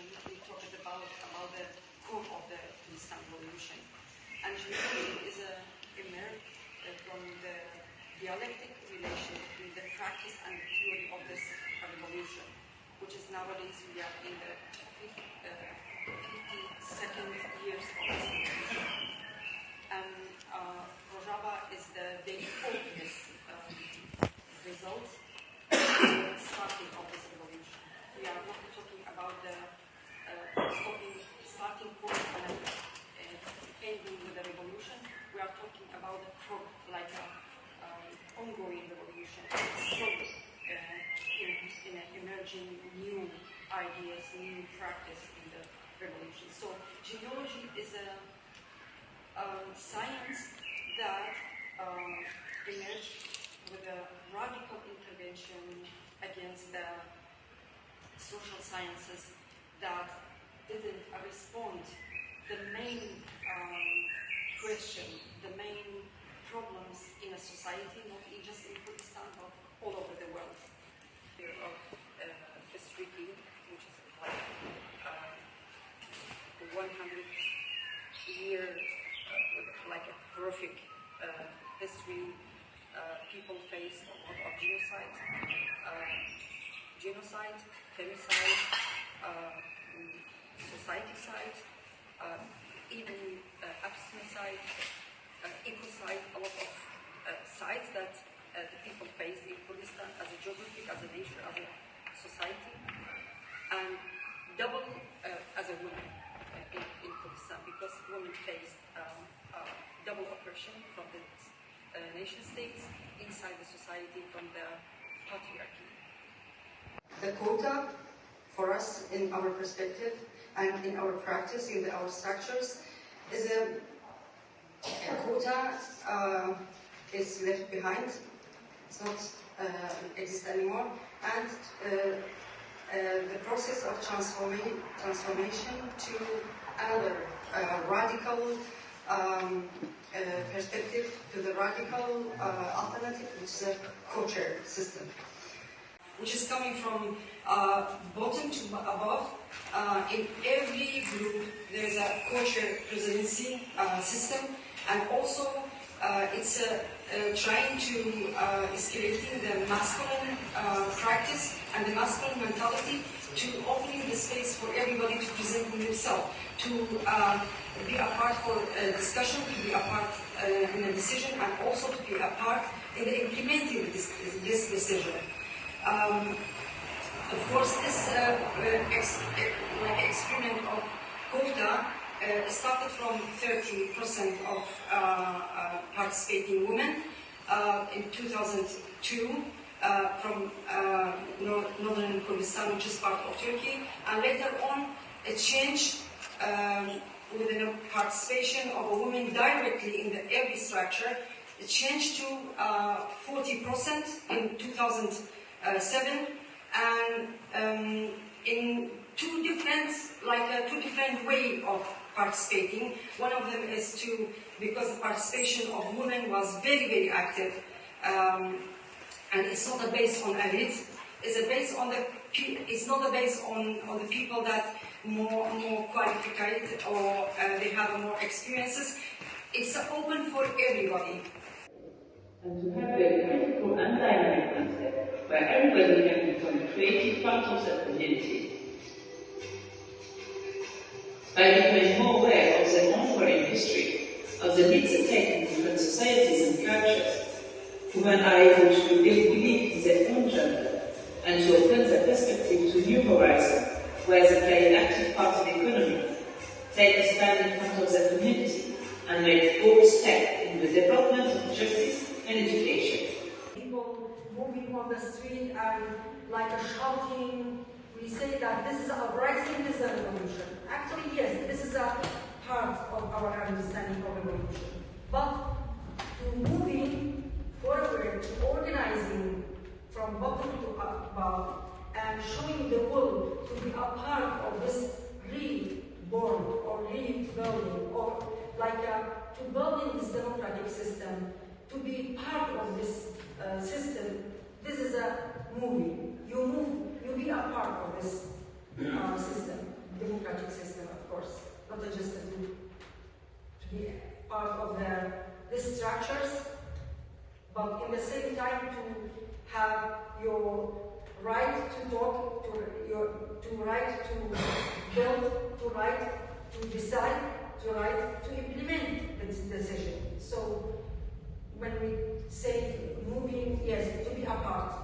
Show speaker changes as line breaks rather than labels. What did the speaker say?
revolution, we talked about the core of the Kurdistan revolution. And ژنۆلۆژی is emerged from the dialectic relation between the practice and the theory of this revolution, which is nowadays we are in the 52nd years of this revolution. And Rojava is the very obvious result starting of this revolution. We are not talking about the starting point and ending with the revolution. We are talking about the ongoing revolution, struggle in emerging new ideas, new practice in the revolution. So ژنۆلۆژی is a science that emerged with a radical intervention against the social sciences that didn't respond the main question, the main problems in a society, not just in Kurdistan, but all over the world. Of Fēstیڤáڵی, which is like 100 years, like a horrific history. People faced a lot of genocide, femicide, society-cide, even abstinence-cide, ecocide, a lot of sides that the people face in Kurdistan as a geography, as a nation, as a society, and double as a woman in Kurdistan, because women face double oppression from the nation states inside the society, from the patriarchy. The quota, for us, in our perspective and in our practice, in our structures, is a quota is left behind. It's not exist anymore, and the process of transformation to another radical perspective, to the radical alternative, which is a co-chair system, which is coming from bottom to above. In every group there is a co-chair presidency system, and also it's trying to escalating the masculine practice and the masculine mentality, to opening the space for everybody to present himself, to be a part for discussion, to be a part in a decision, and also to be a part in the implementing this decision. Of course, this experiment of quota started from 30% of participating women in 2002 from northern Kurdistan, which is part of Turkey, and later on it changed with the participation of a woman directly in the every structure. It changed to 40% in 2007, and in two different way of participating. One of them is because the participation of women was very, very active, and it's not a base on elite. It's a base on it's not a base on the people that more qualified, or they have more experiences. It's open for everybody.
And to have a critical and dynamic concept where everybody can become a creative part of the community. By becoming more aware of the ongoing history, of the leads taken in different societies and cultures, women are able to believe in their own gender and to open their perspective to new horizons, where they play an active part in the economy, take a stand in front of their community, and make bold steps in the development of justice and education.
People moving on the street and like a shouting, we say that this is uprising, this is a revolution. Actually, yes, this is a part of our understanding of revolution. But to moving forward, to organizing from bottom to above, and showing the world to be a part of this reborn or rebuilding, or like to building this democratic system, to be part of this system. This is a movie. You move, you be a part of this system. democratic system, of course, not just to be part of the structures, but in the same time to have your right to talk, to right to build, to right to decide, to right to implement the decision. So when we say moving, yes, to be a part.